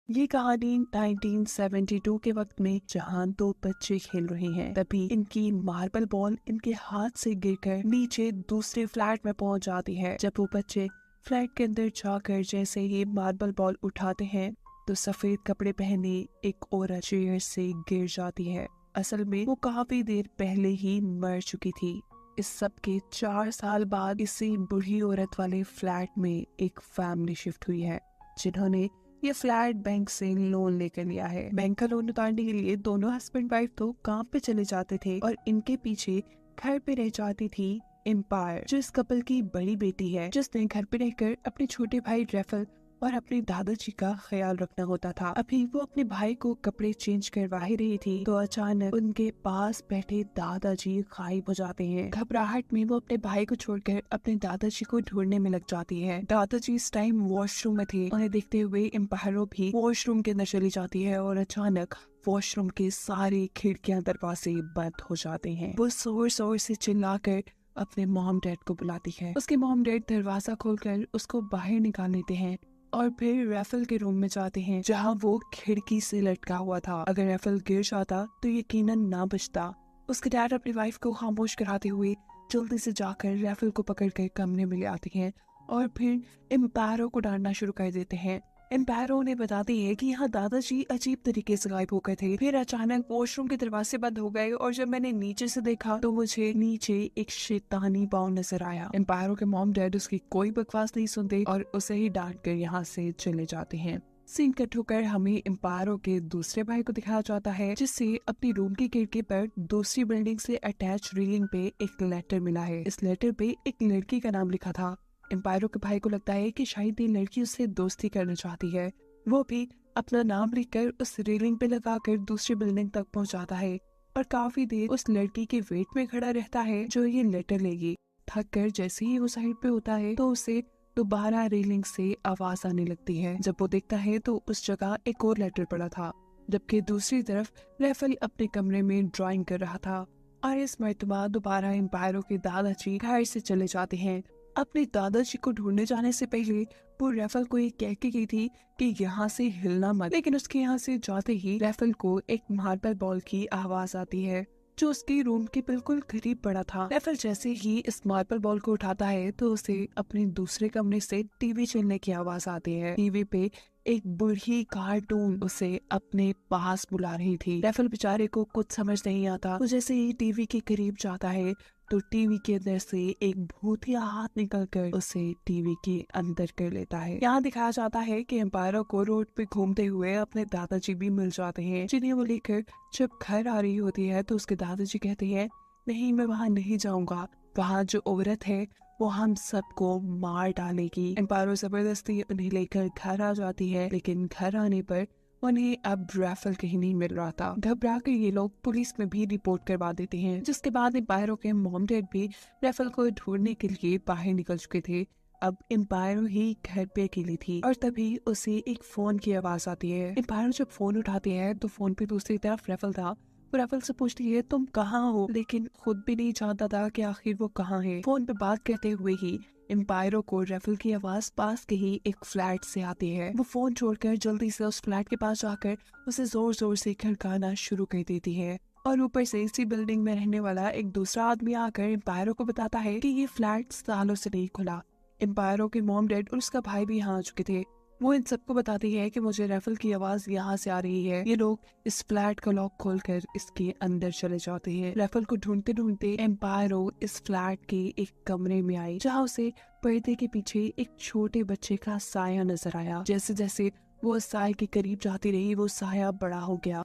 ये कहानी 1972 के वक्त में जहां दो बच्चे खेल रहे हैं, तभी इनकी मार्बल बॉल इनके हाथ से गिरकर नीचे दूसरे फ्लैट में पहुंच जाती है। जब वो बच्चे फ्लैट के अंदर जाकर जैसे ही मार्बल बॉल उठाते हैं तो सफेद कपड़े पहने एक औरत चेयर से गिर जाती है। असल में वो काफी देर पहले ही मर चुकी थी। इस सब के 4 साल बाद इसी बूढ़ी औरत वाले फ्लैट में एक फैमिली शिफ्ट हुई है, जिन्होंने ये फ्लैट बैंक से लोन लेकर लिया है। बैंक का लोन उतारने के लिए दोनों हस्बैंड वाइफ तो काम पे चले जाते थे और इनके पीछे घर पे रह जाती थी एम्पायर, जो इस कपल की बड़ी बेटी है, जिसने घर पे रहकर अपने छोटे भाई रेफल और अपने दादाजी का ख्याल रखना होता था। अभी वो अपने भाई को कपड़े चेंज करवा ही रही थी तो अचानक उनके पास बैठे दादाजी गायब हो जाते हैं। घबराहट में वो अपने भाई को छोड़कर अपने दादाजी को ढूंढने में लग जाती है। दादाजी इस टाइम वॉशरूम में थे। उन्हें देखते हुए एम्पायरों भी वॉशरूम के अंदर चली जाती है और अचानक वॉशरूम के सारे खिड़कियां दरवाजे बंद हो जाते हैं। वो जोर जोर से चिल्लाकर अपने मॉम डैड को बुलाती है। उसके मॉम डैड दरवाजा खोलकर उसको बाहर निकाल लेते हैं और फिर रेफल के रूम में जाते हैं, जहां वो खिड़की से लटका हुआ था। अगर रेफल गिर जाता तो यकीनन ना बचता। उसके डैड अपनी वाइफ को खामोश कराते हुए जल्दी से जाकर रेफल को पकड़कर कमरे में ले आते हैं और फिर एम्पायरों को डांटना शुरू कर देते हैं। एम्पायरों ने बताती है कि यहाँ दादाजी अजीब तरीके से गायब हो गए थे, फिर अचानक वॉशरूम के दरवाजे बंद हो गए और जब मैंने नीचे से देखा तो मुझे नीचे एक शैतानी पाँव नजर आया। एम्पायरों के मॉम डैड उसकी कोई बकवास नहीं सुनते और उसे ही डांट कर यहाँ से चले जाते हैं। सीन कट होकर हमें एम्पायरों के दूसरे भाई को दिखाया जाता है, जिससे अपनी रूम की खिड़की पर दूसरी बिल्डिंग से अटैच रेलिंग पे एक लेटर मिला है। इस लेटर पे एक लड़की का नाम लिखा था। एम्पायरों के भाई को लगता है कि शायद ये लड़की उससे दोस्ती करना चाहती है। वो भी अपना नाम लिखकर उस रेलिंग पे लगाकर दूसरी बिल्डिंग तक पहुंचाता है और काफी देर उस लड़की के वेट में खड़ा रहता है जो ये लेटर लेगी। थक कर जैसे ही वो साइड पे होता है तो उसे दोबारा रेलिंग से आवाज आने लगती है। जब वो देखता है तो उस जगह एक और लेटर पड़ा था, जबकि दूसरी तरफ रेफल अपने कमरे में ड्राइंग कर रहा था। और इस मर्तबा दोबारा एम्पायरों के दादाजी घर से चले जाते हैं। अपने दादाजी को ढूंढने जाने से पहले वो रेफल को ये कह के गई थी कि यहाँ से हिलना मत, लेकिन उसके यहाँ से जाते ही रेफल को एक मार्बल बॉल की आवाज आती है जो उसके रूम के बिल्कुल करीब पड़ा था। रेफल जैसे ही इस मार्बल बॉल को उठाता है तो उसे अपने दूसरे कमरे से टीवी चलने की आवाज आती है। टीवी पे एक बूढ़ी कार्टून उसे अपने पास बुला रही थी। रेफल बेचारे को कुछ समझ नहीं आता। वो जैसे ही टीवी के करीब जाता है तो टीवी के अंदर से एक भूतिया हाथ निकलकर उसे टीवी के अंदर कर लेता है। यहाँ दिखाया जाता है कि एम्पायरों को रोड पे घूमते हुए अपने दादाजी भी मिल जाते हैं, जिन्हें वो लेकर जब घर आ रही होती है तो उसके दादाजी कहते हैं, नहीं मैं वहाँ नहीं जाऊंगा, वहाँ जो औरत है वो हम सबको मार डालेगी। एम्पायरों जबरदस्ती उन्हें लेकर घर आ जाती है, लेकिन घर आने पर उन्हें अब रेफल कहीं नहीं मिल रहा था। घबरा कर ये लोग पुलिस में भी रिपोर्ट करवा देते हैं, जिसके बाद एम्पायरों के मॉम डैड भी रेफल को ढूंढने के लिए बाहर निकल चुके थे। अब एम्पायरों ही घर पे अकेली थी और तभी उसे एक फोन की आवाज आती है। एम्पायर जब फोन उठाती है तो फोन पे दूसरी तरफ रेफल था। वो रेफल से पूछती है तुम कहाँ हो, लेकिन खुद भी नहीं जानता था कि आखिर वो कहाँ है। फोन पे बात करते हुए ही एम्पायरों को रेफल की आवाज पास के ही एक फ्लैट से आती है। वो फोन छोड़कर जल्दी से उस फ्लैट के पास जाकर उसे जोर जोर से खड़काना शुरू कर देती है और ऊपर से इसी बिल्डिंग में रहने वाला एक दूसरा आदमी आकर एम्पायरों को बताता है कि ये फ्लैट सालों से नहीं खुला। एम्पायरों के मॉम डैड और उसका भाई भी यहाँ आ चुके थे। वो इन सबको बताती है कि मुझे रेफल की आवाज यहाँ से आ रही है। ये लोग इस फ्लैट का लॉक खोलकर इसके अंदर चले जाते हैं। रेफल को ढूंढते ढूंढते एम्पायरो इस फ्लैट के एक कमरे में आई, जहाँ उसे पर्दे के पीछे एक छोटे बच्चे का साया नजर आया। जैसे जैसे वो उस साये के करीब जाती रही वो साया बड़ा हो गया।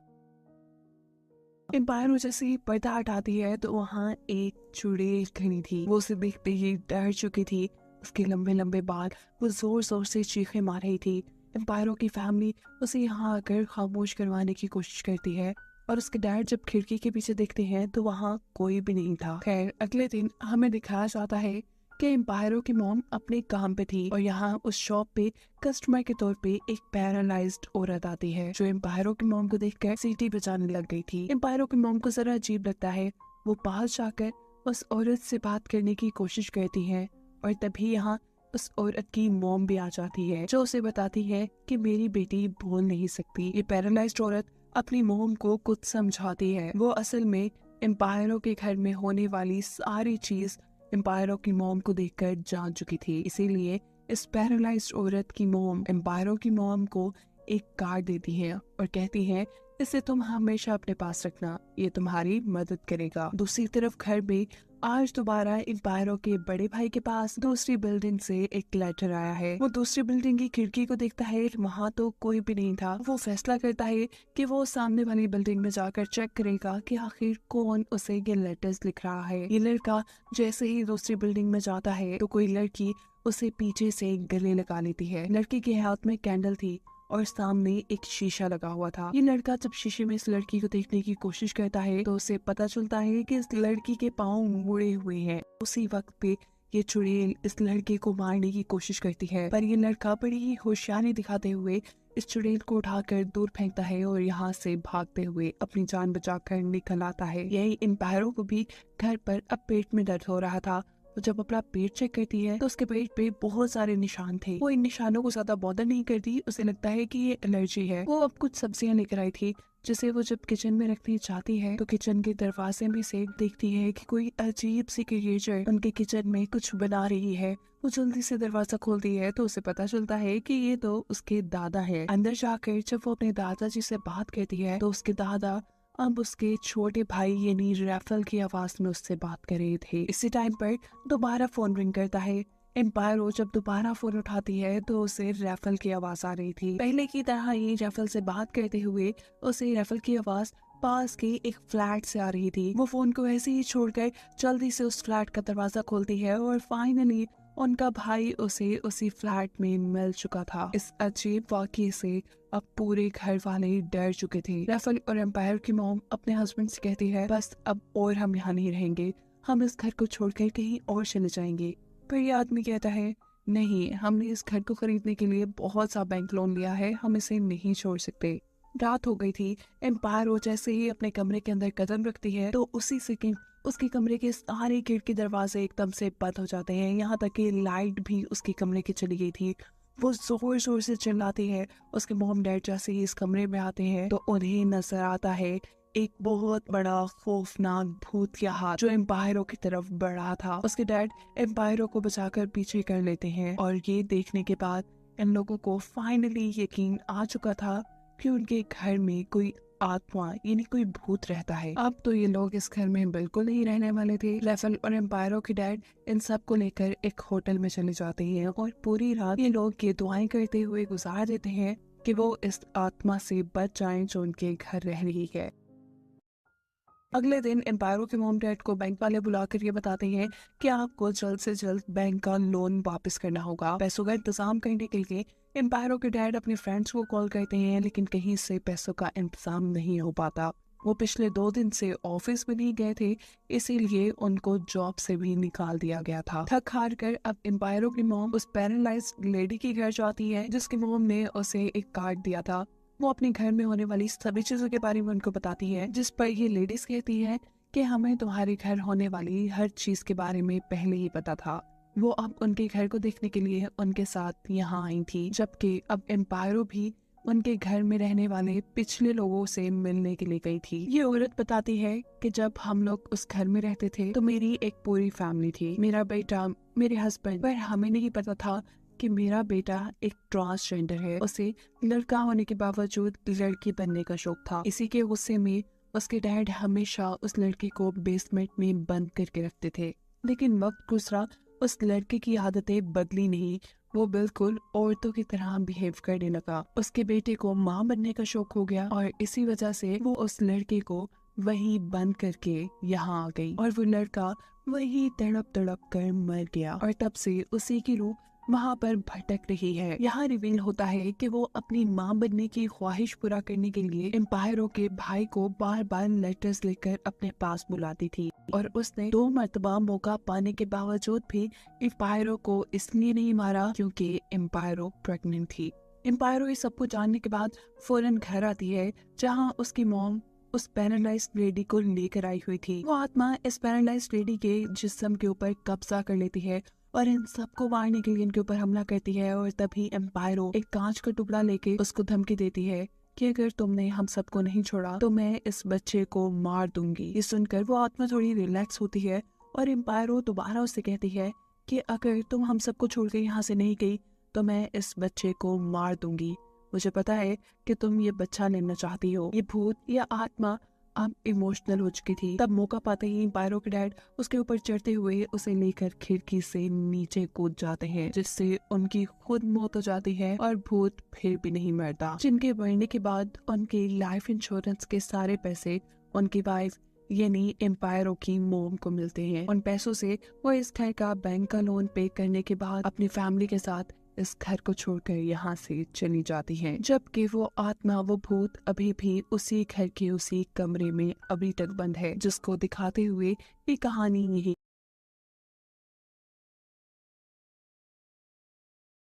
एम्पायरो जैसे ही पर्दा हटाती है तो वहाँ एक चुड़ैल खड़ी थी। वो उसे देखते ही डर चुकी थी। उसके लंबे लंबे बाल, वो जोर जोर से चीखें मार रही थी। एम्पायरों की फैमिली उसे यहाँ आकर खामोश करवाने की कोशिश करती है और उसके डैड जब खिड़की के पीछे देखते हैं तो वहाँ कोई भी नहीं था। खैर अगले दिन हमें दिखाया जाता है कि एम्पायरों की मॉम अपने काम पे थी और यहाँ उस शॉप पे कस्टमर के तौर पे एक पैरालाइज्ड औरत आती है, जो एम्पायरों की मॉम को देखकर सीटी बजाने लग गई थी। एम्पायरों की मॉम को जरा अजीब लगता है। वो पास जाकर उस औरत से बात करने की कोशिश करती है और तभी यहाँ उस औरत की मॉम भी आ जाती है, जो उसे बताती है कि मेरी बेटी बोल नहीं सकती। ये पैरालाइज्ड औरत अपनी मॉम को कुछ समझाती है। वो असल में एम्पायरों के घर में होने वाली सारी चीज एम्पायरों की मॉम को देखकर जान चुकी थी। इसीलिए इस पैरालाइज्ड औरत की मॉम एम्पायरों की मॉम को एक कार्ड देती है और कहती है, इसे तुम हमेशा अपने पास रखना, ये तुम्हारी मदद करेगा। दूसरी तरफ घर में आज दोबारा एम्पायरों के बड़े भाई के पास दूसरी बिल्डिंग से एक लेटर आया है। वो दूसरी बिल्डिंग की खिड़की को देखता है, वहाँ तो कोई भी नहीं था। वो फैसला करता है कि वो सामने वाली बिल्डिंग में जाकर चेक करेगा कि आखिर कौन उसे ये लेटर्स लिख रहा है। ये लड़का जैसे ही दूसरी बिल्डिंग में जाता है तो कोई लड़की उसे पीछे से गले लगा लेती है। लड़की के हाथ में कैंडल थी और सामने एक शीशा लगा हुआ था। ये लड़का जब शीशे में इस लड़की को देखने की कोशिश करता है तो उसे पता चलता है कि इस लड़की के पाँव मुड़े हुए हैं। उसी वक्त पे ये चुड़ैल इस लड़के को मारने की कोशिश करती है, पर ये लड़का बड़ी ही होशियारी दिखाते हुए इस चुड़ैल को उठाकर दूर फेंकता है और यहाँ से भागते हुए अपनी जान बचाकर निकल आता है। यही एम्पायरों को भी घर पर अब पेट में दर्द हो रहा था। वो जब अपना पेट चेक करती है तो उसके पेट पे बहुत सारे निशान थे। वो इन निशानों को ज्यादा बॉदर नहीं करती, उसे लगता है कि ये एलर्जी है। वो अब कुछ सब्जियां लेकर आई थी जिसे वो जब किचन में रखनी चाहती है तो किचन के दरवाजे में से देखती है कि कोई अजीब सी क्रिएचर उनके किचन में कुछ बना रही है। वो जल्दी से दरवाजा खोलती है तो उसे पता चलता है कि ये तो उसके दादा है। अंदर जाकर जब वो अपने दादाजी से बात करती है तो उसके दादा अब उसके छोटे भाई यानी रैफल की आवाज में उससे बात कर रहे थे। इसी टाइम पर दोबारा फोन रिंग करता है। एम्पायरो जब दोबारा फोन उठाती है तो उसे रैफल की आवाज आ रही थी। पहले की तरह ही रैफल से बात करते हुए उसे रैफल की आवाज पास के एक फ्लैट से आ रही थी। वो फोन को ऐसे ही छोड़कर जल्दी से उस फ्लैट का दरवाजा खोलती है और फाइनली उनका भाई उसे उसी फ्लैट में मिल चुका था। इस अजीब वाकये से अब पूरे घर वाले डर चुके थे। रैफल और एम्पायर की मॉम अपने हस्बैंड से कहती है, बस अब और हम यहाँ नहीं रहेंगे, हम इस घर को छोड़कर कहीं और चले जाएंगे। पर ये आदमी कहता है, नहीं, हमने इस घर को खरीदने के लिए बहुत सा बैंक लोन लिया है, हम इसे नहीं छोड़ सकते। रात हो गई थी। एम्पायर जैसे ही अपने कमरे के अंदर कदम रखती है तो उसी सेकंड उसके कमरे के सारे खिड़की दरवाजे एकदम से बंद हो जाते हैं। यहाँ तक कि लाइट भी उसके कमरे की चली गई थी। वो जोर जोर से चिल्लाती है। उसके मॉम डैड जैसे ही इस कमरे में आते हैं तो उन्हें नजर आता है एक बहुत बड़ा खौफनाक भूत का हाथ जो एम्पायरों की तरफ बढ़ा था। उसके डैड एम्पायरों को बचाकर पीछे कर लेते हैं और ये देखने के बाद इन लोगों को फाइनली यकीन आ चुका था कि उनके घर में कोई आत्मा यानी कोई भूत रहता है। अब तो ये लोग इस घर में बिल्कुल नहीं रहने वाले थे। रैफल और एम्पायरों के डैड इन सब को लेकर एक होटल में चले जाते हैं और पूरी रात ये लोग ये दुआएं करते हुए गुजार देते हैं कि वो इस आत्मा से बच जाएं जो उनके घर रह रही है। अगले दिन एम्पायरों के मॉम डैड को बैंक वाले बुलाकर ये बताते हैं कि आपको जल्द से जल्द बैंक का लोन वापस करना होगा। पैसों का इंतजाम करने के लिए एम्पायरों के डैड अपने फ्रेंड्स को कॉल करते हैं, लेकिन कहीं से पैसों का इंतजाम नहीं हो पाता। वो पिछले 2 दिन से ऑफिस में नहीं गए थे, इसीलिए उनको जॉब से भी निकाल दिया गया था। थक हार कर अब एम्पायरों की मॉम उस पैरालाइज्ड लेडी के घर जाती है जिसकी मॉम ने उसे एक कार्ड दिया था। वो अपने घर में होने वाली सभी चीजों के बारे में उनको बताती है, जिस पर ये लेडीज कहती है कि हमें तुम्हारे घर होने वाली हर चीज के बारे में पहले ही पता था। वो अब उनके घर को देखने के लिए उनके साथ यहाँ आई थी, जबकि अब एम्पायरों भी उनके घर में रहने वाले पिछले लोगों से मिलने के लिए गई थी। ये औरत बताती है कि जब हम लोग उस घर में रहते थे तो मेरी एक पूरी फैमिली थी, मेरा बेटा, मेरे हस्बैंड, पर हमें नहीं पता था कि मेरा बेटा एक ट्रांसजेंडर है। उसे लड़का होने के बावजूद लड़की बनने का शौक था। इसी के गुस्से में उसके डैड हमेशा उस लड़के को बेसमेंट में बंद करके रखते थे। लेकिन वक्त गुजरा, उस लड़के की आदतें बदली नहीं। वो बिल्कुल औरतों की तरह बिहेव करने लगा। उसके बेटे को माँ बनने का शौक हो गया और इसी वजह से वो उस लड़के को वहीं बंद करके यहाँ आ गई और वो लड़का वहीं तड़प तड़प कर मर गया और तब से उसी की रूह वहाँ पर भटक रही है। यहाँ रिवील होता है कि वो अपनी माँ बनने की ख्वाहिश पूरा करने के लिए एम्पायरों के भाई को बार बार लेटर्स लिखकर अपने पास बुलाती थी और उसने 2 मर्तबा मौका पाने के बावजूद भी एम्पायरों को इसलिए नहीं मारा क्योंकि एम्पायरों प्रेग्नेंट थी। एम्पायरों ये सब कुछ जानने के बाद फौरन घर आती है जहाँ उसकी मॉम उस पैरालाइज्ड लेडी को लेकर आई हुई थी। वो आत्मा इस पैरालाइज्ड लेडी के जिस्म के ऊपर कब्जा कर लेती है और इन सबको मारने के लिए इनके ऊपर हमला करती है। और तभी एम्पायरो एक कांच का टुकड़ा लेके उसको धमकी देती है कि अगर तुमने हम सबको नहीं छोड़ा तो मैं इस बच्चे को मार दूंगी। ये सुनकर वो आत्मा थोड़ी रिलैक्स होती है और एम्पायरो दोबारा उससे कहती है कि अगर तुम हम सबको छोड़ के यहाँ से नहीं गई तो मैं इस बच्चे को मार दूंगी। मुझे पता है कि तुम ये बच्चा लेना चाहती हो। ये भूत या आत्मा अब इमोशनल हो चुकी थी। तब मौका पाते ही पायरो के डैड उसके ऊपर चढ़ते हुए उसे लेकर खिड़की से नीचे कूद जाते हैं, जिससे उनकी खुद मौत हो जाती है और भूत फिर भी नहीं मरता। जिनके मरने के बाद उनके लाइफ इंश्योरेंस के सारे पैसे उनकी वाइफ यानी एम्पायरो की मोम को मिलते हैं। उन पैसों से वो इस घर का बैंक का लोन पे करने के बाद अपनी फैमिली के साथ इस घर को छोड़कर यहाँ से चली जाती है। जबकि वो आत्मा, वो भूत अभी भी उसी घर के उसी कमरे में अभी तक बंद है, जिसको दिखाते हुए ये कहानी यही